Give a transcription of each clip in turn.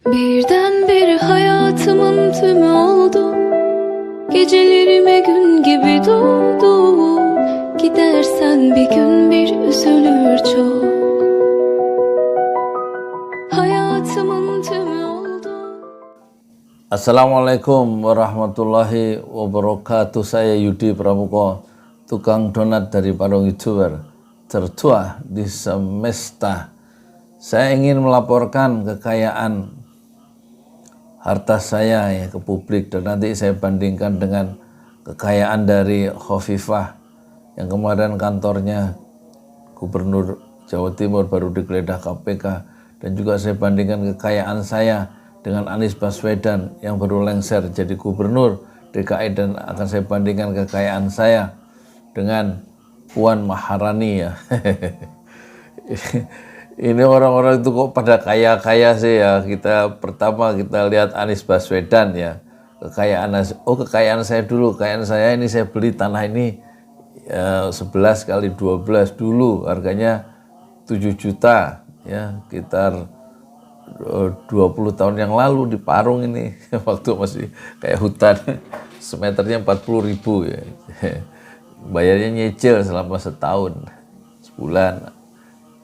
Birdenbire hayatımın tümü oldu. Gecelerime gün gibi doğdu. Gidersen bir gün bir üzülür çok. Hayatımın tümü oldu. Assalamualaikum warahmatullahi wabarakatuh. Saya Yudi Pramuko, tukang donat dari Padang YouTuber tertua di semesta. Saya ingin melaporkan kekayaan harta saya ya ke publik, dan nanti saya bandingkan dengan kekayaan dari Khofifah yang kemarin kantornya Gubernur Jawa Timur baru digeledah KPK, dan juga saya bandingkan kekayaan saya dengan Anies Baswedan yang baru lengser jadi Gubernur DKI, dan akan saya bandingkan kekayaan saya dengan Puan Maharani ya. Ini orang-orang itu kok pada kaya-kaya sih ya. Pertama kita lihat Anies Baswedan ya. Kekayaan saya dulu. Kekayaan saya ini, saya beli tanah ini 11 kali 12 dulu. Harganya 7 juta ya. Sekitar 20 tahun yang lalu di Parung ini. Waktu masih kayak hutan. Semeternya 40.000 ya. Bayarnya nyicil selama setahun. Sebulan.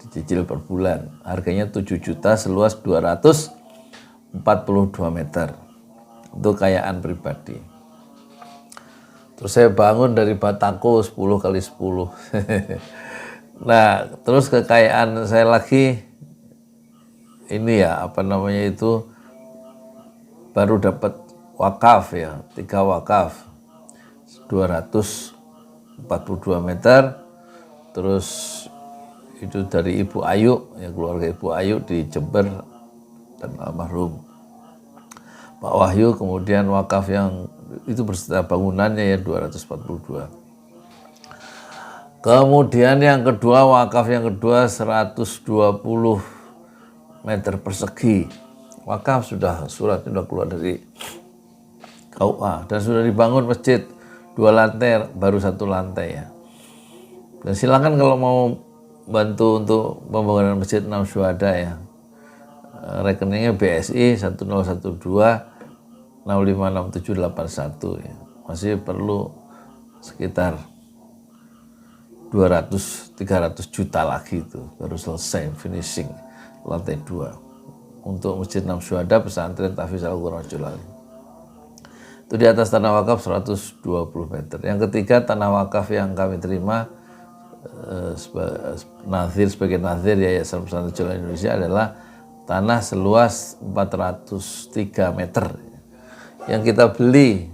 Dicicil per bulan, harganya 7 juta seluas 242 meter. Itu kekayaan pribadi. Terus saya bangun dari batako 10 kali 10. Nah, terus kekayaan saya lagi ini ya, baru dapat wakaf ya, 3 wakaf 242 meter. Terus itu dari Ibu Ayu, ya, keluarga Ibu Ayu di Jember, dan almarhum Pak Wahyu. Kemudian wakaf yang itu berserta bangunannya ya 242. Kemudian yang kedua, wakaf yang kedua 120 meter persegi. Wakaf suratnya sudah keluar dari KUA, dan sudah dibangun masjid 2 lantai, baru 1 lantai ya. Dan silakan kalau mau bantu untuk pembangunan Masjid Enam Syuhada ya. Rekeningnya BSI 1012 056781 ya. Masih perlu sekitar 200-300 juta lagi itu baru selesai finishing lantai 2 untuk Masjid Enam Syuhada Pesantren Tahfiz Al-Quran Jolali. Itu di atas tanah wakaf 120 meter. Yang ketiga, tanah wakaf yang kami terima sebagai nazir Yayasan Pesantren Jolali Indonesia adalah tanah seluas 403 meter yang kita beli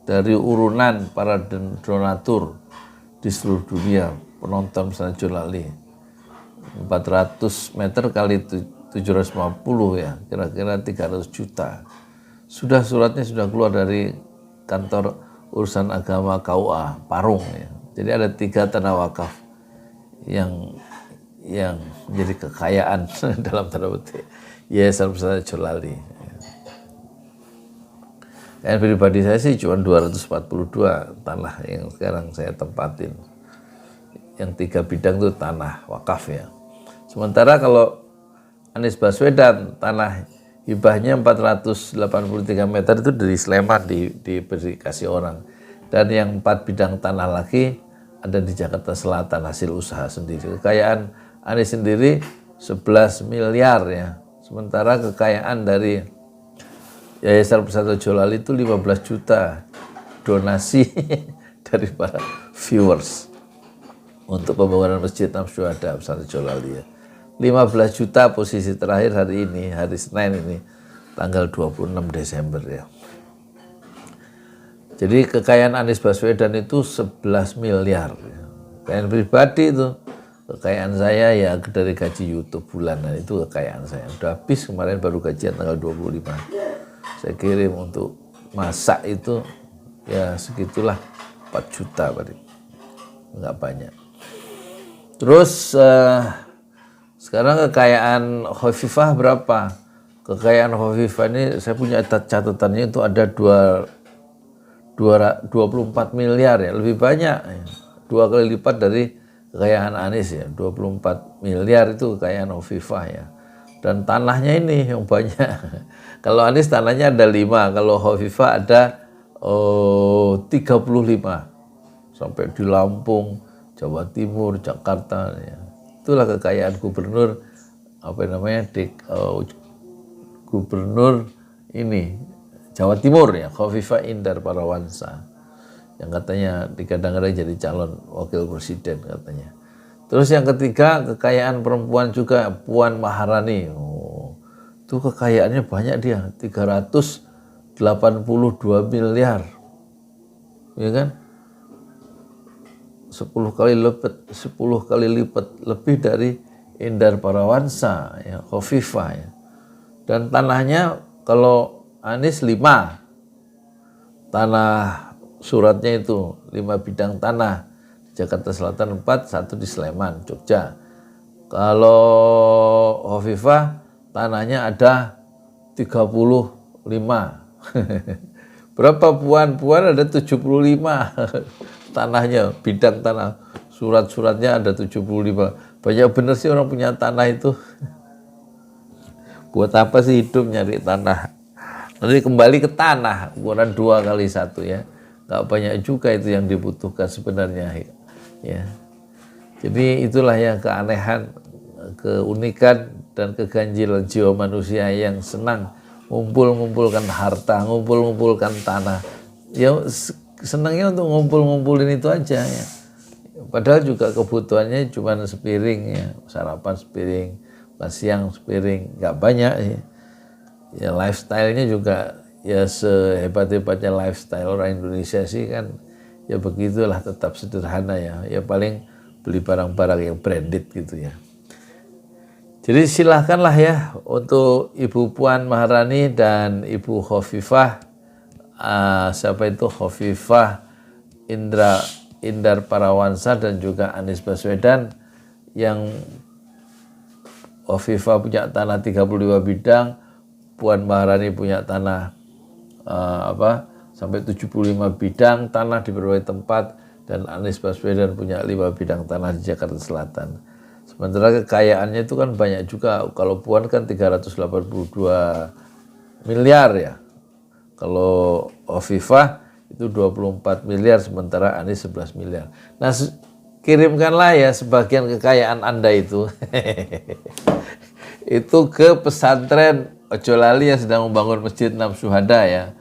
dari urunan para donatur di seluruh dunia, penonton Pesantren Jolali. 400 meter kali 750 ya, kira-kira 300 juta. Suratnya sudah keluar dari kantor urusan agama KUA Parung ya. Jadi ada 3 tanah wakaf yang menjadi kekayaan dalam tanda petik Yayasan Pesantren Jolali. Kekayaan pribadi saya sih cuma 242 tanah yang sekarang saya tempatin. Yang 3 bidang itu tanah wakaf ya. Sementara kalau Anies Baswedan, tanah hibahnya 483 meter itu dari Sleman diberi kasih orang. Dan yang 4 bidang tanah lagi ada di Jakarta Selatan hasil usaha sendiri. Kekayaan Anies sendiri 11 miliar ya. Sementara kekayaan dari Yayasan Pesantren Jolali itu 15 juta donasi dari para viewers untuk pembangunan Masjid Enam Syuhada Pesantren Jolali ya. 15 juta posisi terakhir hari ini, hari Senin ini, tanggal 26 Desember ya. Jadi kekayaan Anies Baswedan itu 11 miliar. Kekayaan pribadi itu, kekayaan saya ya dari gaji YouTube bulanan, itu kekayaan saya. Udah habis kemarin, baru gajian tanggal 25. Saya kirim untuk masak itu ya segitulah 4 juta berarti. Enggak banyak. Terus sekarang kekayaan Khofifah berapa? Kekayaan Khofifah ini saya punya catatannya itu ada 24 miliar ya, lebih banyak ya. 2 kali lipat dari kekayaan Anies ya. 24 miliar itu kekayaan Khofifah ya. dan tanahnya ini yang banyak. Kalau Anies tanahnya ada 5, kalau Hovifah ada 35 sampai di Lampung, Jawa Timur, Jakarta. Ya. Itulah kekayaan gubernur gubernur ini Jawa Timur ya, Hovifah Indar Parawansa, yang katanya digadang-gadang jadi calon wakil presiden katanya. Terus yang ketiga, kekayaan perempuan juga, Puan Maharani. Itu kekayaannya banyak dia, 382 miliar. Ya kan? 10 kali lipat lebih dari Indar Parawansa, ya, Hovifah ya. Dan tanahnya kalau Anies 5. Tanah suratnya itu 5 bidang tanah. Jakarta Selatan 4, 1 di Sleman, Jogja. Kalau Hovifah tanahnya ada 35. Berapa Puan? Puan ada 75 tanahnya, bidang tanah. Surat-suratnya ada 75. Banyak bener sih orang punya tanah itu. Buat apa sih hidup nyari tanah? Nanti kembali ke tanah, ukuran 2 kali 1 ya. Gak banyak juga itu yang dibutuhkan sebenarnya. Ya. Jadi itulah yang keanehan, keunikan dan keganjilan jiwa manusia yang senang ngumpul-ngumpulkan harta, ngumpul-ngumpulkan tanah. Ya senangnya untuk ngumpul-ngumpulin itu aja ya. Padahal juga kebutuhannya cuma sepiring ya, sarapan sepiring, pas siang sepiring, nggak banyak ya. Ya lifestyle-nya juga ya sehebat-hebatnya lifestyle orang Indonesia sih kan ya begitulah, tetap sederhana ya. Ya paling beli barang-barang yang branded gitu ya. Jadi silahkanlah ya untuk Ibu Puan Maharani dan Ibu Hovifah, siapa itu Hovifah Indar Parawansa dan juga Anies Baswedan, yang Hovifah punya tanah 35 bidang, Puan Maharani punya tanah sampai 75 bidang tanah di berbagai tempat, dan Anies Baswedan punya 5 bidang tanah di Jakarta Selatan. Sementara kekayaannya itu kan banyak juga. Kalau Puan kan 382 miliar ya. Kalau Hovifah itu 24 miliar, sementara Anies 11 miliar. Nah, kirimkanlah ya sebagian kekayaan Anda itu itu ke pesantren Ojo Lali yang sedang membangun Masjid 6 Syuhada ya.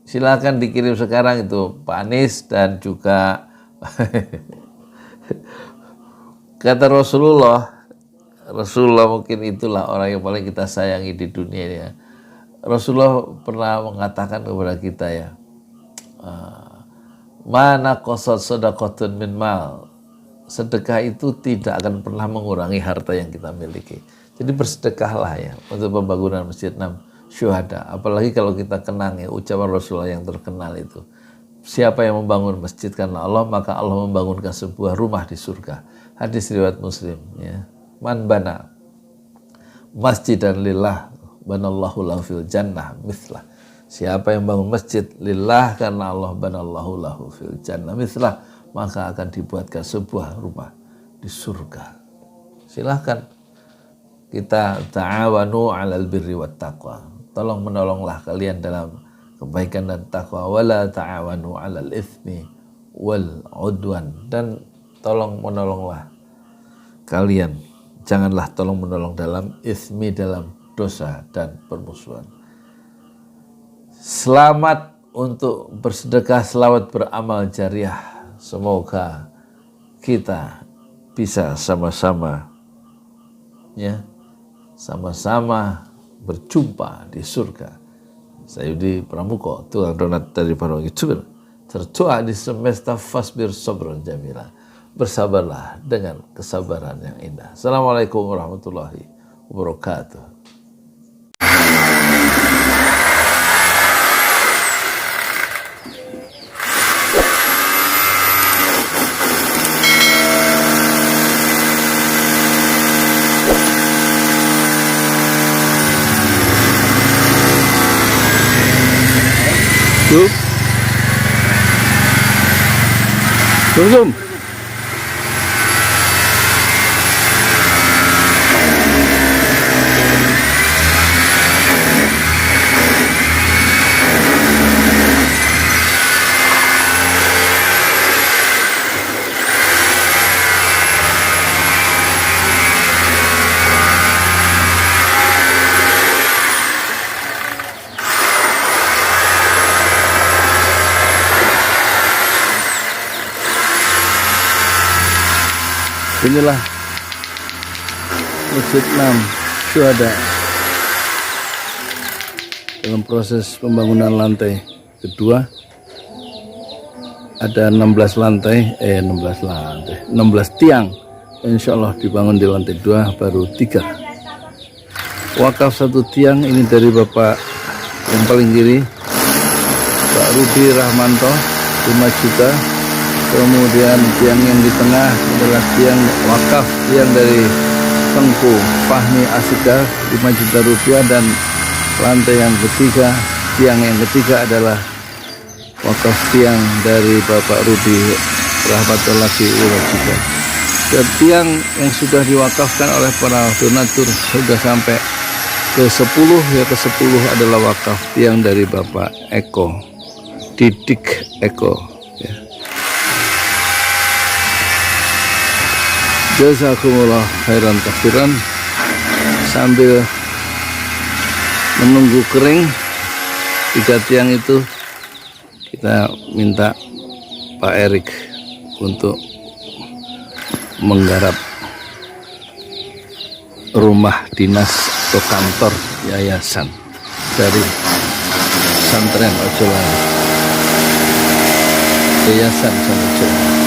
Silakan dikirim sekarang itu Pak Anies, dan juga kata Rasulullah mungkin itulah orang yang paling kita sayangi di dunia ini ya. Rasulullah pernah mengatakan kepada kita ya, mana qasad sadaqatun min mal, sedekah itu tidak akan pernah mengurangi harta yang kita miliki. Jadi bersedekahlah ya untuk pembangunan Masjid 6 Syuhada. Apalagi kalau kita kenang ya ucapan Rasulullah yang terkenal itu, siapa yang membangun masjid karena Allah, maka Allah membangunkan sebuah rumah di surga. Hadis riwayat Muslim ya. Man bana masjidan lillah banallahu lahu fil jannah mithlah. Siapa yang bangun masjid lillah karena Allah, banallahu lahu fil jannah mithlah, maka akan dibuatkan sebuah rumah di surga. Silahkan kita ta'awanu 'alal birri wat taqwa. Tolong menolonglah kalian dalam kebaikan dan takwa, wala ta'awanu 'alal itsmi wal 'udwan, dan tolong menolonglah kalian, janganlah tolong menolong dalam itsmi, dalam dosa dan permusuhan. Selamat untuk bersedekah, selamat beramal jariah. Semoga kita bisa sama-sama ya, sama-sama berjumpa di surga. Saya Yudi Pramuko, tukang donat dari Parwangi Jember, tertua di semesta fasbir sabran jamila. Bersabarlah dengan kesabaran yang indah. Assalamualaikum warahmatullahi wabarakatuh. Zoom. Inilah Masjid 6 Syuhada dalam proses pembangunan lantai kedua. Ada 16 tiang, insya Allah dibangun di lantai 2, baru 3. Wakaf 1 tiang ini dari Bapak yang paling kiri, Pak Rudi Rahmanto, 5 juta. Kemudian tiang yang di tengah adalah tiang wakaf, tiang dari Tengku Fahmi Asika, 5 juta rupiah. Dan lantai yang ketiga, tiang yang ketiga adalah wakaf tiang dari Bapak Rudi Rahmatullahi Wabarakatuh. Dan tiang yang sudah diwakafkan oleh para donatur sudah sampai ke 10, ya ke 10 adalah wakaf tiang dari Bapak Eko, Didik Eko, ya. Jazakumullah khairan katsiran. Sambil menunggu kering 3 tiang itu, kita minta Pak Erik untuk menggarap rumah dinas atau kantor yayasan dari pesantren Ojolali, yayasan Ojolali.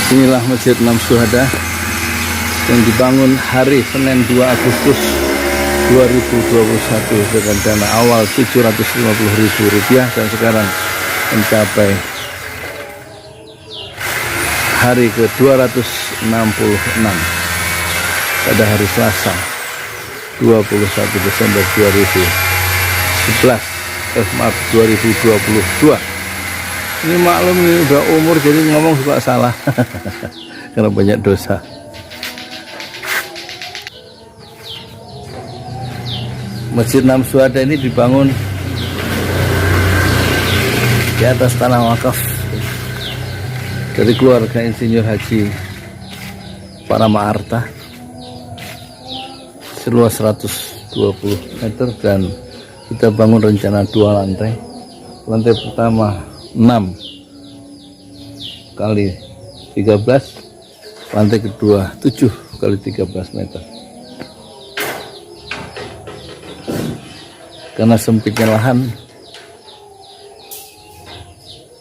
Inilah Masjid 6 Syuhada yang dibangun hari Senin 2 Agustus 2021 dengan dana awal Rp750.000 dan sekarang mencapai hari ke-266 pada hari Selasa 21 Desember 2022. Ini maklum, ini udah umur jadi ngomong suka salah karena banyak dosa. Masjid 6 Syuhada ini dibangun di atas tanah wakaf dari keluarga Insinyur Haji Parama Arta, seluas 120 meter, dan kita bangun rencana 2 lantai. Lantai pertama 6 kali 13, lantai kedua 7 kali 13 meter. Karena sempitnya lahan,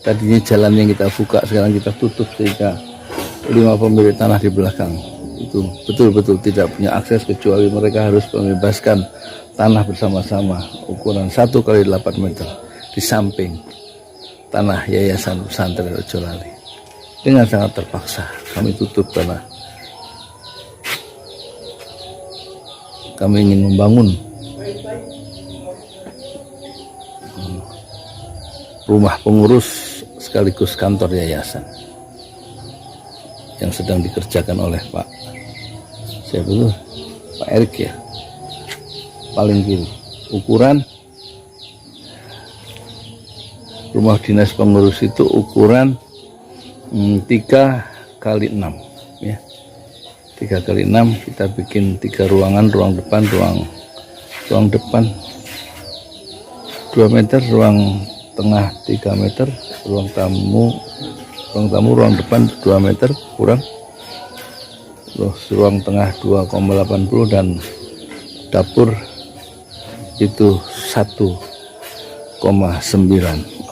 tadinya jalan yang kita buka sekarang kita tutup, sehingga 5 pemilik tanah di belakang itu betul-betul tidak punya akses, kecuali mereka harus membebaskan tanah bersama-sama ukuran 1 kali 8 meter di samping tanah Yayasan Pesantren Ojolali. Dengan sangat terpaksa kami tutup karena kami ingin membangun rumah pengurus sekaligus kantor yayasan yang sedang dikerjakan oleh Pak siapa itu, Pak Erik ya, paling kiri. Ukuran rumah dinas pengurus itu ukuran 3 kali 6 ya, 3 kali 6. Kita bikin 3 ruangan, ruang depan 2 meter, ruang tengah 3 meter, ruang tamu ruang depan 2 meter kurang, terus ruang tengah 2,80, dan dapur itu 1,9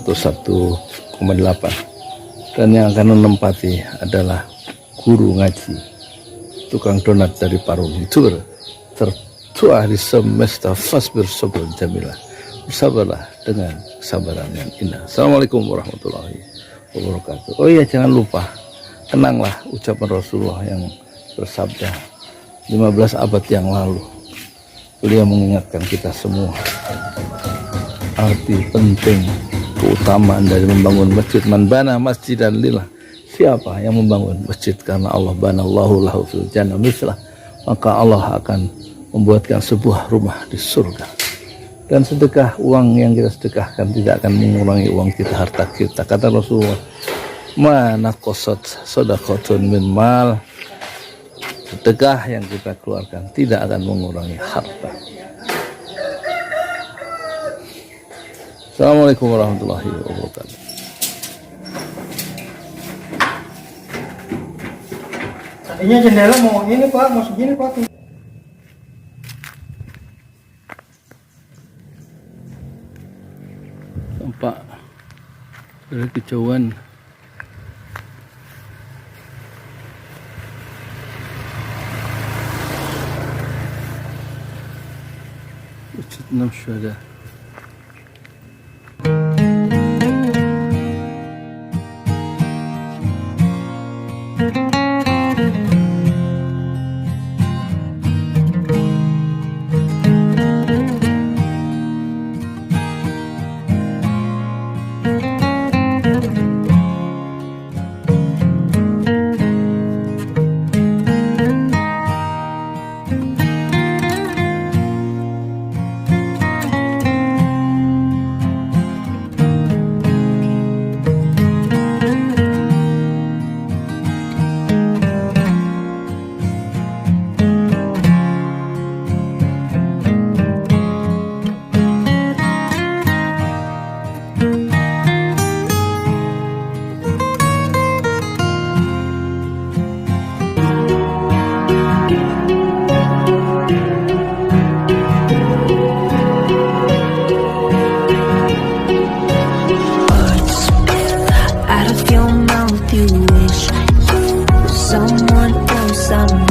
atau 1,8. Dan yang akan menempati adalah guru ngaji, tukang donat dari Parung, itu tertua di semesta. Fasbir sabran jamilah, bersabarlah dengan kesabaran yang indah. Assalamualaikum warahmatullahi wabarakatuh. Oh iya, jangan lupa, kenanglah ucapan Rasulullah yang bersabda 15 abad yang lalu. Beliau mengingatkan kita semua arti penting, keutamaan dari membangun masjid. Man bana masjidan lillah, siapa yang membangun masjid karena Allah, banallahu lahu fil jannah mislah, maka Allah akan membuatkan sebuah rumah di surga. Dan sedekah, uang yang kita sedekahkan tidak akan mengurangi uang kita, harta kita. Kata Rasulullah, ma naqasat shadaqatun min mal sedekah yang kita keluarkan tidak akan mengurangi harta. Assalamualaikum warahmatullahi wabarakatuh. Tadinya jendela mau ini Pak, mau segini Pak. Tampak dari kejauhan wujud 6 syuhada. Out of your mouth you wish you were someone else. I'm